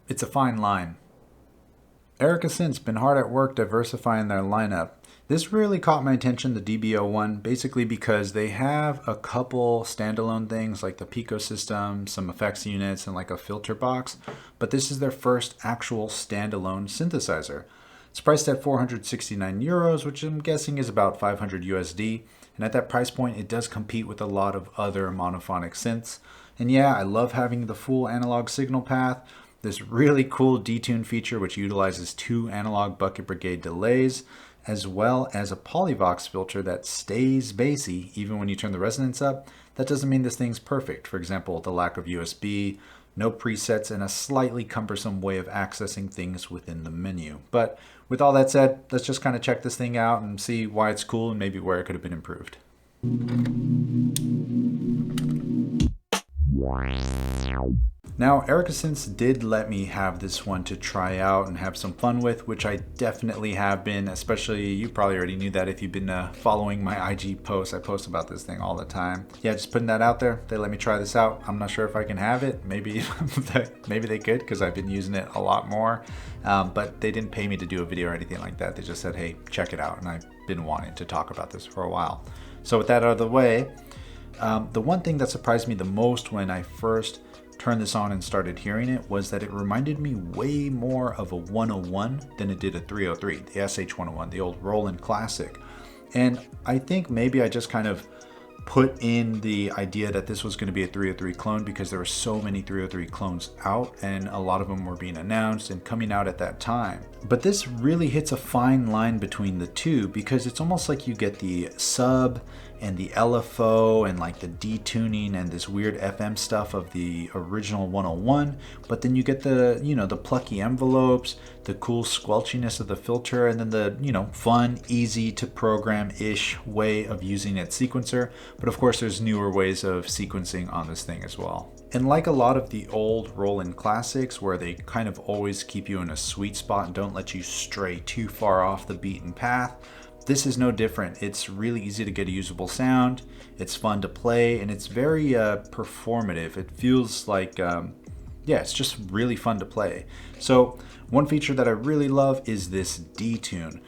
It's a fine line. Erica Synths been hard at work diversifying their lineup. This really caught my attention, the DB-01, basically because they have a couple standalone things like the Pico system, some effects units, and like a filter box, but this is their first actual standalone synthesizer. It's priced at 469 euros, which I'm guessing is about 500 USD, and at that price point, it does compete with a lot of other monophonic synths. And yeah, I love having the full analog signal path, this really cool detune feature which utilizes 2 analog bucket brigade delays, as well as a Polivoks filter that stays bassy even when you turn the resonance up. That doesn't mean this thing's perfect. For example, the lack of USB, no presets, and a slightly cumbersome way of accessing things within the menu. But with all that said, let's just kind of check this thing out and see why it's cool and maybe where it could have been improved. Now, Erica Synths did let me have this one to try out and have some fun with, which I definitely have been, especially, you probably already knew that if you've been following my IG posts. I post about this thing all the time. Yeah, just putting that out there. They let me try this out. I'm not sure if I can have it. Maybe maybe they could, because I've been using it a lot more. But they didn't pay me to do a video or anything like that. They just said, hey, check it out. And I've been wanting to talk about this for a while. So with that out of the way, the one thing that surprised me the most when I first turned this on and started hearing it was that it reminded me way more of a 101 than it did a 303, the SH-101, the old Roland classic. And I think maybe I just kind of put in the idea that this was going to be a 303 clone because there were so many 303 clones out and a lot of them were being announced and coming out at that time. But this really hits a fine line between the two because it's almost like you get the sub and the LFO and like the detuning and this weird FM stuff of the original 101, but then you get the, the plucky envelopes, the cool squelchiness of the filter, and then the, fun, easy to program-ish way of using its sequencer. But of course, there's newer ways of sequencing on this thing as well. And like a lot of the old Roland classics where they kind of always keep you in a sweet spot and don't let you stray too far off the beaten path, this is no different. It's really easy to get a usable sound, it's fun to play, and it's very performative. It feels like, it's just really fun to play. So one feature that I really love is this detune.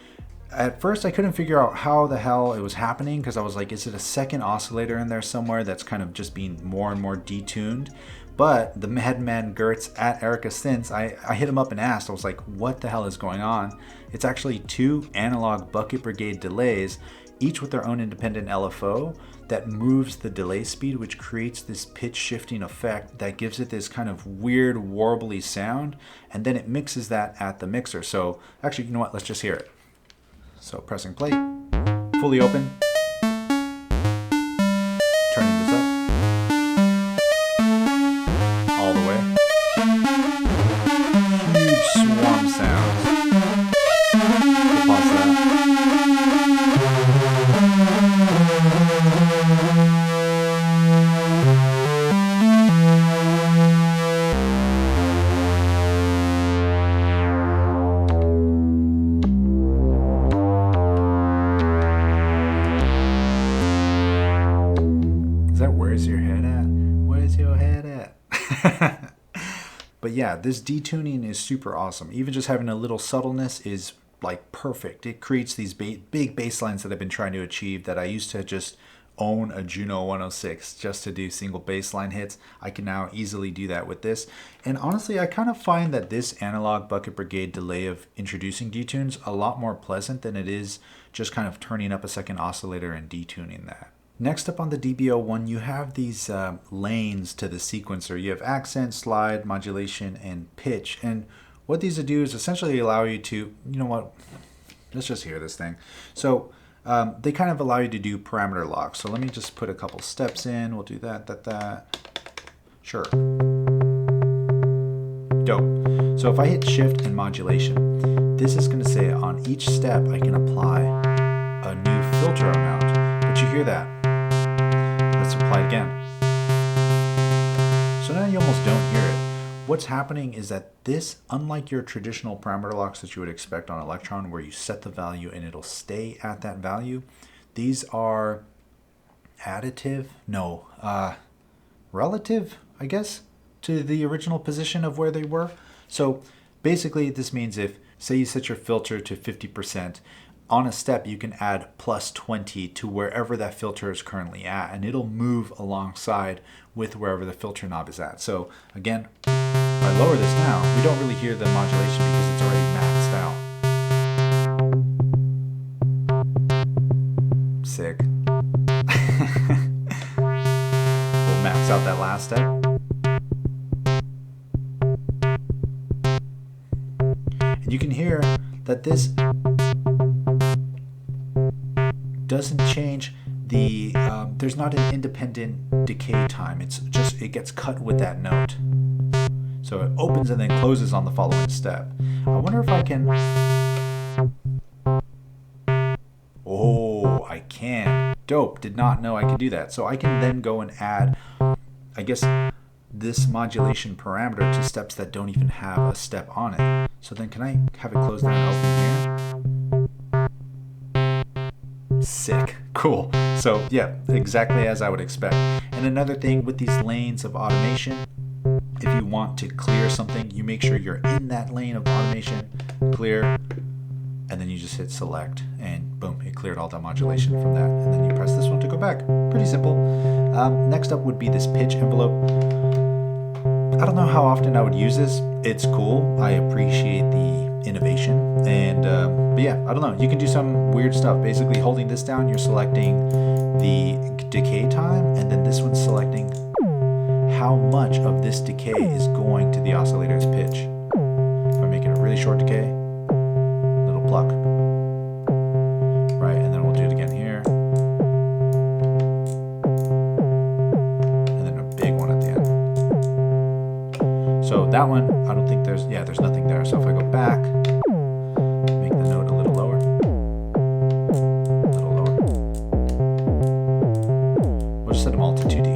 At first I couldn't figure out how the hell it was happening because I was like, is it a second oscillator in there somewhere that's kind of just being more and more detuned? But the madman Gertz at Erica Synths, I hit him up and asked, I was like, what the hell is going on? It's actually 2 analog bucket brigade delays, each with their own independent LFO that moves the delay speed, which creates this pitch shifting effect that gives it this kind of weird warbly sound, and then it mixes that at the mixer. So actually, you know what, let's just hear it. So pressing play, fully open, turning this up, all the way, huge swarm sounds. We'll pause that. Where's your head at? Where's your head at? But yeah, this detuning is super awesome. Even just having a little subtleness is like perfect. It creates these big bass lines that I've been trying to achieve that I used to just own a Juno 106 just to do single bass line hits. I can now easily do that with this. And honestly, I kind of find that this analog bucket brigade delay of introducing detunes a lot more pleasant than it is just kind of turning up a second oscillator and detuning that. Next up on the DB-01, you have these lanes to the sequencer. You have accent, slide, modulation, and pitch. And what these do is essentially allow you to, you know what, let's just hear this thing. So they kind of allow you to do parameter locks. So let me just put a couple steps in. We'll do that. Sure. Dope. So if I hit shift and modulation, this is going to say on each step I can apply a new filter amount. But you hear that. Let's apply it again. So now you almost don't hear it. What's happening is that this, unlike your traditional parameter locks that you would expect on Electron, where you set the value and it'll stay at that value, these are additive? No, relative, I guess. to the original position of where they were. So basically this means if, say you set your filter to 50%, on a step you can add plus 20 to wherever that filter is currently at, and it'll move alongside with wherever the filter knob is at. So again, if I lower this now, we don't really hear the modulation because it's already maxed out. Sick. We'll max out that last step. And you can hear that this doesn't change the, there's not an independent decay time. It's just, it gets cut with that note. So it opens and then closes on the following step. I wonder if I can, oh, I can. Dope, did not know I could do that. So I can then go and add, I guess, this modulation parameter to steps that don't even have a step on it. So then can I have it closed down and open here? Sick, cool. So yeah, exactly as I would expect. And another thing with these lanes of automation, if you want to clear something, you make sure you're in that lane of automation, clear, and then you just hit select and boom, it cleared all the modulation from that. And then you press this one to go back. Pretty simple. Next up would be this pitch envelope. I don't know how often I would use this. It's cool. I appreciate the innovation. And but yeah, I don't know. You can do some weird stuff. Basically holding this down, you're selecting the decay time, and then this one's selecting how much of this decay is going to the oscillator's pitch. If I make it a really short decay, little pluck. Right, and then we'll do it again here. And then a big one at the end. So that one, I don't think there's nothing there. So if I go back, make the note a little lower. We'll just set them all to 2D.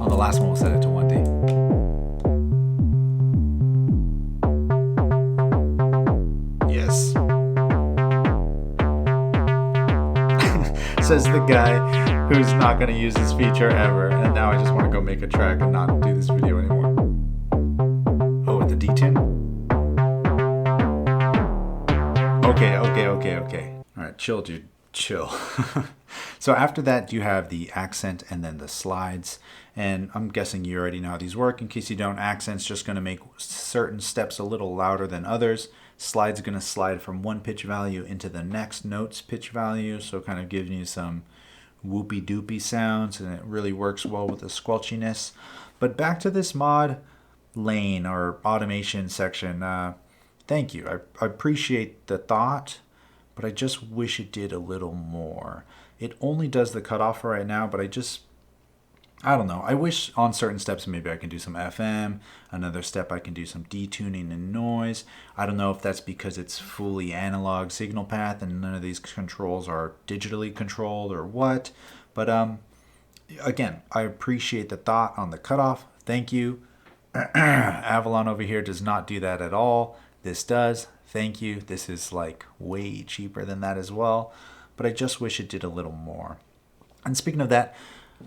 On the last one, we'll set it to 1D. Yes. Says the guy who's not going to use this feature ever, and now I just want to go make a track and not do this video anymore. Oh, with the detune? Okay. Alright, chill, dude. Chill. So after that, you have the accent and then the slides. And I'm guessing you already know how these work. In case you don't, accent's just going to make certain steps a little louder than others. Slide's going to slide from one pitch value into the next note's pitch value. So kind of giving you some whoopy doopy sounds, and it really works well with the squelchiness. But back to this mod lane or automation section. Thank you. I appreciate the thought, but I just wish it did a little more. It only does the cutoff for right now, but I don't know. I wish on certain steps maybe I can do some FM. Another step I can do some detuning and noise. I don't know if that's because it's fully analog signal path and none of these controls are digitally controlled or what. But again, I appreciate the thought on the cutoff. Thank you. Avalon over here does not do that at all. This does. Thank you. This is like way cheaper than that as well. But I just wish it did a little more. And speaking of that,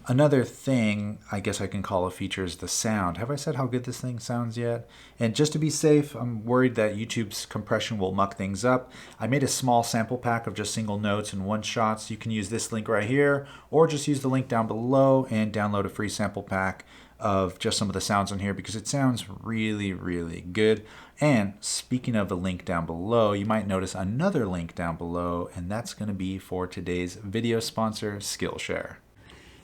another thing I guess I can call a feature is the sound. Have I said how good this thing sounds yet? And just to be safe, I'm worried that YouTube's compression will muck things up. I made a small sample pack of just single notes and one shots. You can use this link right here, or just use the link down below and download a free sample pack of just some of the sounds on here because it sounds really, really good. And speaking of a link down below, you might notice another link down below, and that's going to be for today's video sponsor, Skillshare.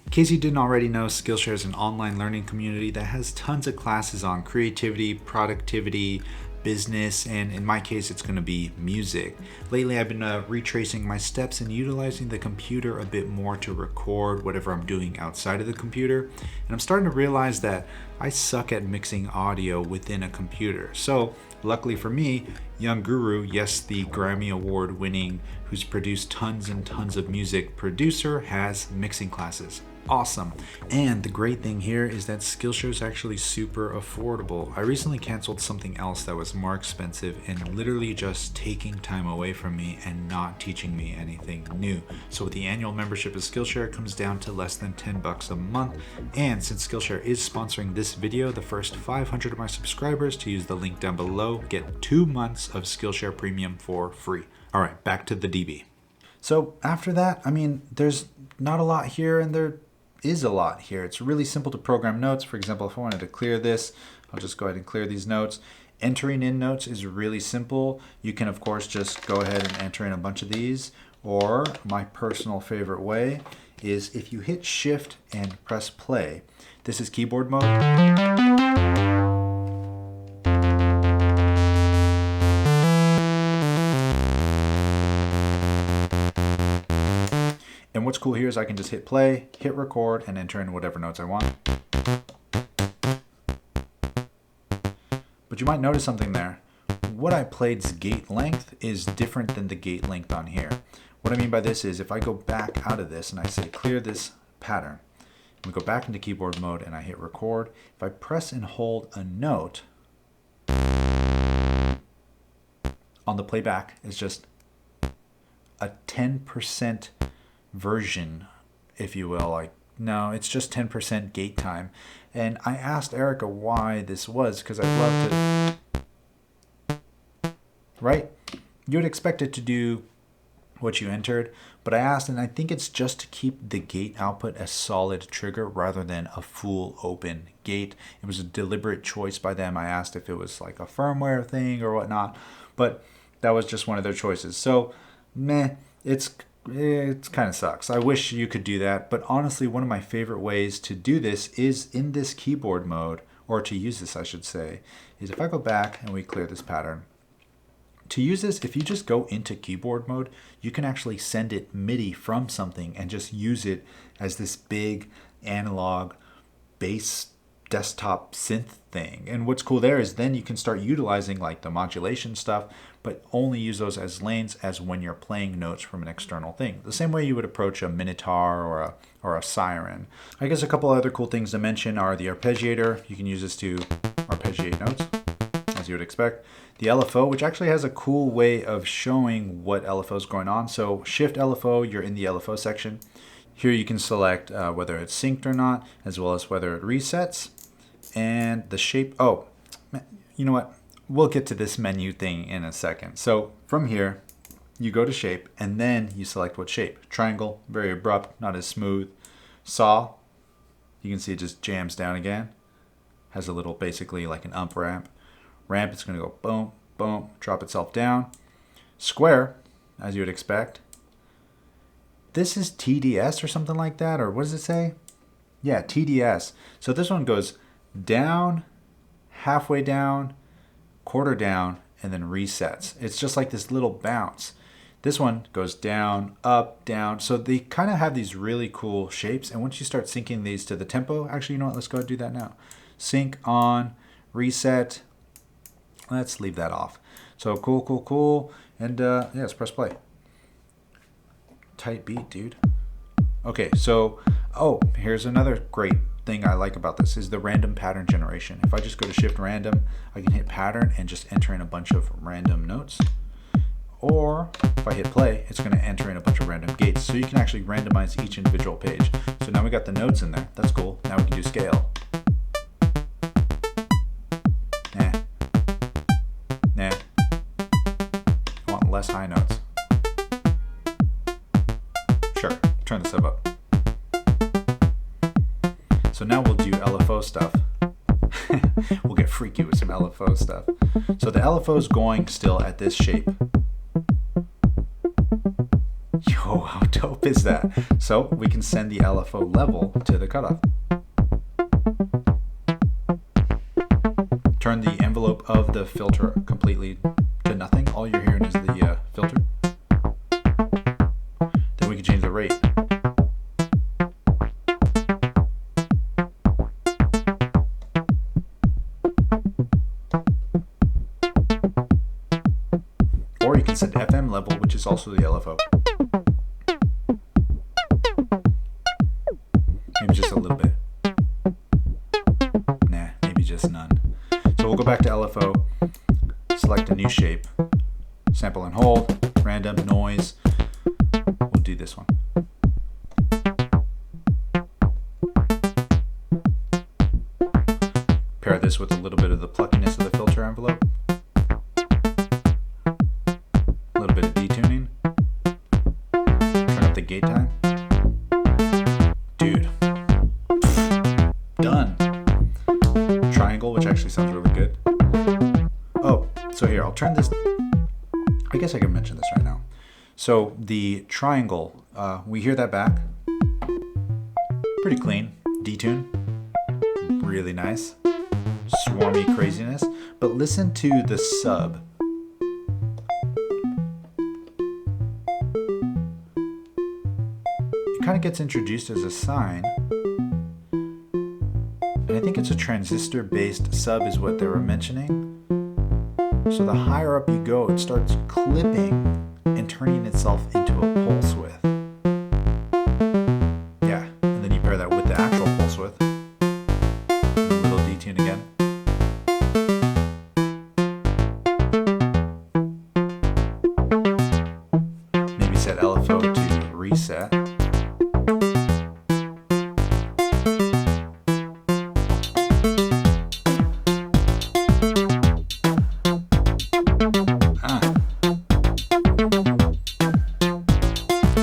In case you didn't already know, Skillshare is an online learning community that has tons of classes on creativity, productivity, business, and in my case, it's going to be music. Lately, I've been retracing my steps and utilizing the computer a bit more to record whatever I'm doing outside of the computer. And I'm starting to realize that I suck at mixing audio within a computer. So luckily for me, Young Guru, yes, the Grammy Award winning, who's produced tons and tons of music producer, has mixing classes. Awesome. And the great thing here is that Skillshare is actually super affordable. I recently canceled something else that was more expensive and literally just taking time away from me and not teaching me anything new. So with the annual membership of Skillshare, it comes down to less than $10 a month. And since Skillshare is sponsoring this video, the first 500 of my subscribers to use the link down below get 2 months of Skillshare Premium for free. All right, back to the DB. So after that, I mean, there's not a lot here, and there is a lot here. It's really simple to program notes. For example, if I wanted to clear this, I'll just go ahead and clear these notes. Entering in notes is really simple. You can, of course, just go ahead and enter in a bunch of these, or my personal favorite way is if you hit Shift and press play. This is keyboard mode. And what's cool here is I can just hit play, hit record, and enter in whatever notes I want. But you might notice something there. What I played's gate length is different than the gate length on here. What I mean by this is if I go back out of this and I say clear this pattern, and we go back into keyboard mode and I hit record, if I press and hold a note, on the playback is just a 10% version, if you will. Like, no, it's just 10% gate time. And I asked Erica why this was, because I'd love to, right? You would expect it to do what you entered, but I asked, and I think it's just to keep the gate output a solid trigger rather than a full open gate. It was a deliberate choice by them. I asked if it was like a firmware thing or whatnot, but that was just one of their choices. So, meh, it kind of sucks. I wish you could do that, but honestly, one of my favorite ways to do this is in this keyboard mode, or to use this, I should say, is if I go back and we clear this pattern. To use this, if you just go into keyboard mode, you can actually send it MIDI from something and just use it as this big analog bass desktop synth thing. And what's cool there is then you can start utilizing like the modulation stuff, but only use those as lanes as when you're playing notes from an external thing. The same way you would approach a Minotaur or a Siren. I guess a couple other cool things to mention are the Arpeggiator. You can use this to arpeggiate notes, as you would expect. The LFO, which actually has a cool way of showing what LFO is going on. So Shift LFO, you're in the LFO section. Here you can select whether it's synced or not, as well as whether it resets. And the shape, oh, you know what? We'll get to this menu thing in a second. So from here, you go to shape, and then you select what shape. Triangle, very abrupt, not as smooth. Saw, you can see it just jams down again. Has a little, basically like an ump ramp. Ramp, it's gonna go boom, boom, drop itself down. Square, as you would expect. This is TDS or something like that, or what does it say? Yeah, TDS. So this one goes down, halfway down, quarter down, and then resets. It's just like this little bounce. This one goes down, up, down. So they kind of have these really cool shapes. And once you start syncing these to the tempo, actually, you know what? Let's go ahead and do that now. Sync on, reset. Let's leave that off. So cool, cool, cool. And yeah, let's press play. Tight beat, dude. Okay, so, oh, here's another great thing I like about this is the random pattern generation. If I just go to Shift Random, I can hit pattern and just enter in a bunch of random notes. Or if I hit play, it's going to enter in a bunch of random gates. So you can actually randomize each individual page. So now we got the notes in there. That's cool. Now we can do scale. Nah. I want less high notes. Sure, turn this up. So now we'll do LFO stuff. We'll get freaky with some LFO stuff. So the LFO is going still at this shape. Yo, how dope is that? So we can send the LFO level to the cutoff. Turn the envelope of the filter completely to nothing. All you're hearing is the filter. Then we can change the rate. Or you can set FM level, which is also the LFO. maybe just a little bit. Nah, maybe just none. So we'll go back to LFO, select a new shape, sample and hold, random, noise. We'll do this one. Pair this with a little bit of the pluckiness of the filter envelope. A little bit of detuning. Turn up the gate time. Dude. Done. Triangle, which actually sounds really good. Oh, so here, I'll turn this. I guess I can mention this right now. So the triangle, we hear that back. Pretty clean. Detune. Really nice. Swarmy craziness. But listen to the sub. It kind of gets introduced as a sine. And I think it's a transistor-based sub is what they were mentioning. So the higher up you go, it starts clipping and turning itself into a pulse width. Yeah, and then you pair that with the actual pulse width. And a little detune again. Maybe set LFO to reset.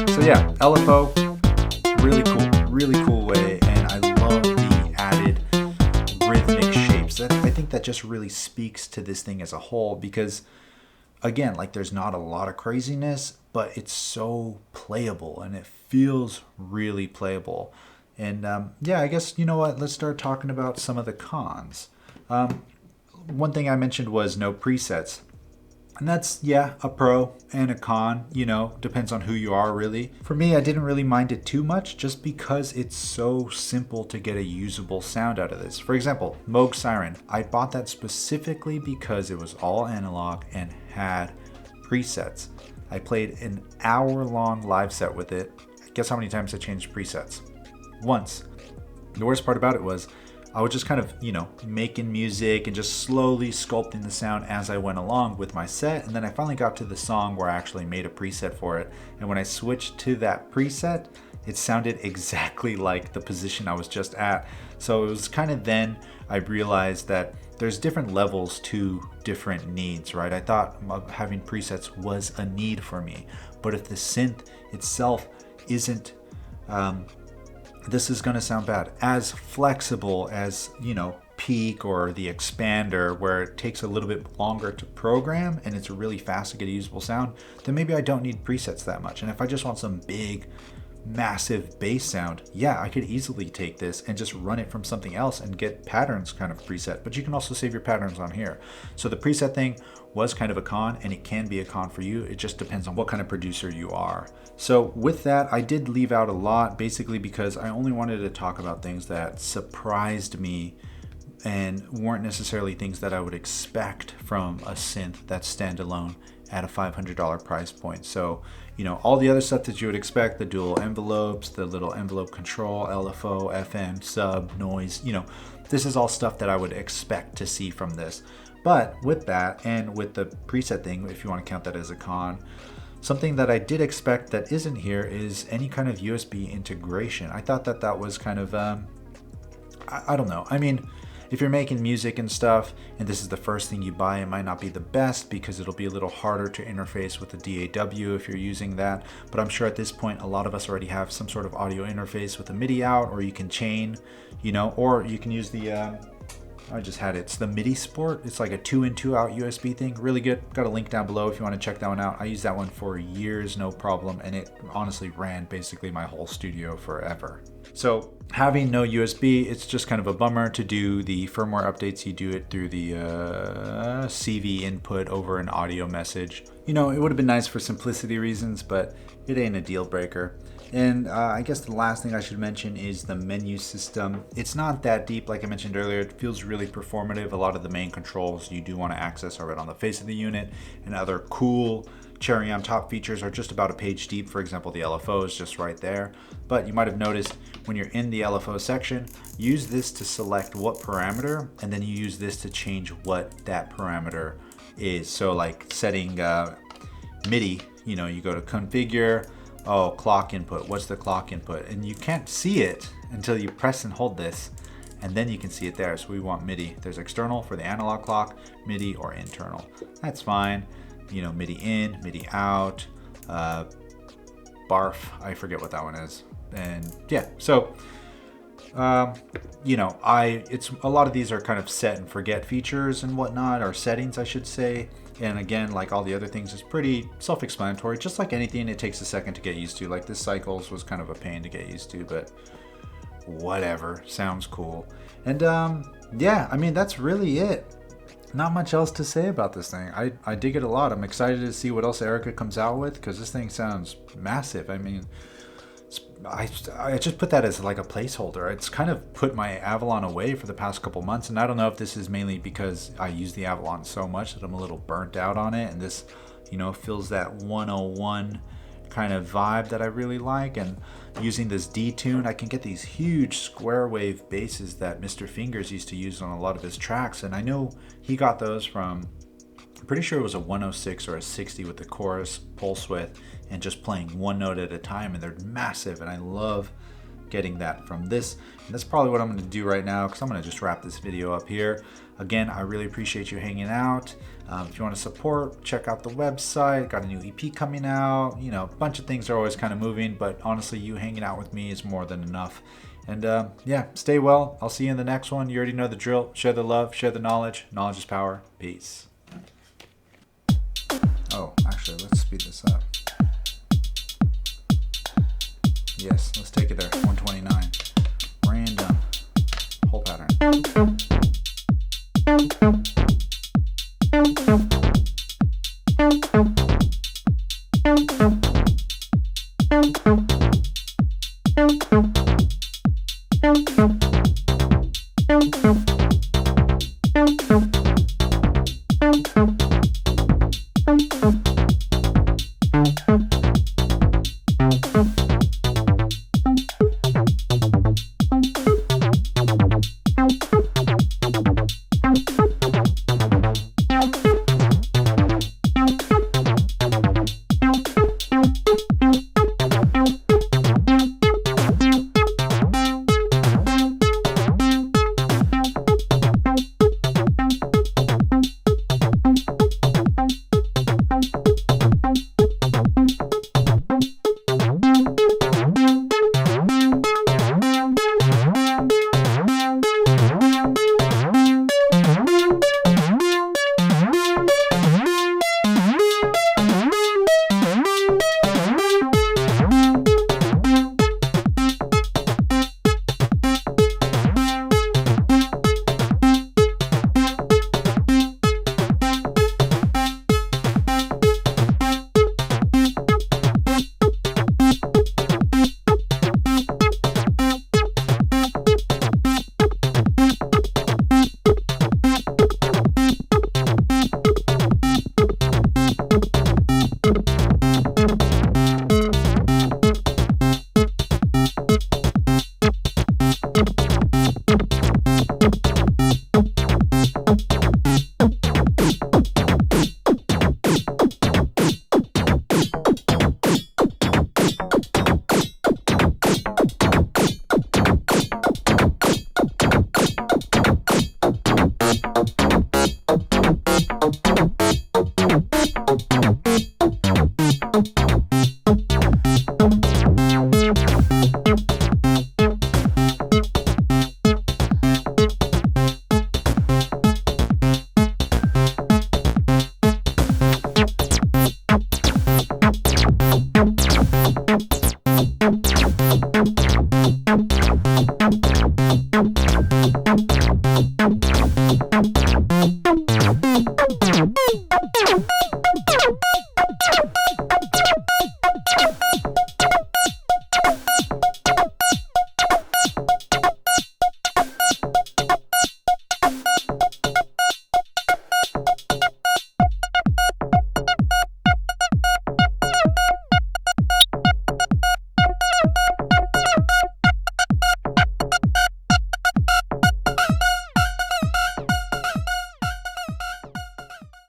So yeah, LFO, really cool way, and I love the added rhythmic shapes. I think that just really speaks to this thing as a whole because, again, like there's not a lot of craziness, but it's so playable and it feels really playable. And yeah, I guess, you know what, let's start talking about some of the cons. One thing I mentioned was no presets. And that's, yeah, a pro and a con, you know, depends on who you are really. For me, I didn't really mind it too much just because it's so simple to get a usable sound out of this. For example, Moog Siren. I bought that specifically because it was all analog and had presets. I played an hour-long live set with it. Guess how many times I changed presets? Once. The worst part about it was I was just kind of, you know, making music and just slowly sculpting the sound as I went along with my set. And then I finally got to the song where I actually made a preset for it. And when I switched to that preset, it sounded exactly like the position I was just at. So it was kind of then I realized that there's different levels to different needs, right? I thought having presets was a need for me. But if the synth itself isn't, this is going to sound bad, as flexible as, you know, Peak or the Expander, where it takes a little bit longer to program and it's really fast to get a usable sound, then maybe I don't need presets that much. And if I just want some big, massive bass sound, yeah, I could easily take this and just run it from something else and get patterns kind of preset. But you can also save your patterns on here. So the preset thing was kind of a con, and it can be a con for you. It just depends on what kind of producer you are. So with that, I did leave out a lot, basically because I only wanted to talk about things that surprised me and weren't necessarily things that I would expect from a synth that's standalone at a $500 price point. So, you know, all the other stuff that you would expect, the dual envelopes, the little envelope control, LFO, FM, sub, noise, you know, this is all stuff that I would expect to see from this. But with that, and with the preset thing, if you want to count that as a con, something that I did expect that isn't here is any kind of USB integration. I thought that that was kind of, I don't know. I mean, if you're making music and stuff, and this is the first thing you buy, it might not be the best because it'll be a little harder to interface with the DAW if you're using that. But I'm sure at this point, a lot of us already have some sort of audio interface with a MIDI out, or you can chain, you know, or you can use the, I just had it. It's the MIDI Sport. It's like a 2-in 2-out USB thing. Really good. Got a link down below if you want to check that one out. I used that one for years, no problem. And it honestly ran basically my whole studio forever. So having no USB, it's just kind of a bummer. To do the firmware updates, you do it through the CV input over an audio message. You know, it would have been nice for simplicity reasons, but it ain't a deal breaker. And I guess the last thing I should mention is the menu system. It's not that deep, like I mentioned earlier. It feels really performative. A lot of the main controls you do want to access are right on the face of the unit, and other cool cherry on top features are just about a page deep. For example, the LFO is just right there. But you might have noticed when you're in the LFO section, use this to select what parameter, and then you use this to change what that parameter is. So like setting MIDI, you know, you go to configure, oh, clock input, what's the clock input? And you can't see it until you press and hold this, and then you can see it there. So we want MIDI. There's external for the analog clock, MIDI or internal. That's fine. You know, MIDI in, MIDI out, barf, I forget what that one is. And yeah, so you know, it's a lot of these are kind of set and forget features and whatnot, or settings I should say. And again, like all the other things, it's pretty self-explanatory. Just like anything, it takes a second to get used to. Like this cycles was kind of a pain to get used to, but whatever, sounds cool. And yeah, I mean, that's really it. Not much else to say about this thing. I dig it a lot. I'm excited to see what else Erica comes out with, because this thing sounds massive. I mean, I just put that as like a placeholder. It's kind of put my Avalon away for the past couple months, and I don't know if this is mainly because I use the Avalon so much that I'm a little burnt out on it, and this, you know, feels that 101 kind of vibe that I really like. And using this detune, I can get these huge square wave basses that Mr. Fingers used to use on a lot of his tracks, and I know he got those from, I'm pretty sure it was a 106 or a 60 with the chorus pulse width, and just playing one note at a time, and they're massive, and I love getting that from this. And that's probably what I'm going to do right now, because I'm going to just wrap this video up here. Again, I really appreciate you hanging out. If you want to support, check out the website. Got a new EP coming out. You know, a bunch of things are always kind of moving, but honestly, you hanging out with me is more than enough. And yeah, stay well. I'll see you in the next one. You already know the drill. Share the love, share the knowledge. Knowledge is power. Peace. Oh, actually, let's speed this up. Yes, let's take it there. 129. Random. Whole pattern. Thank you.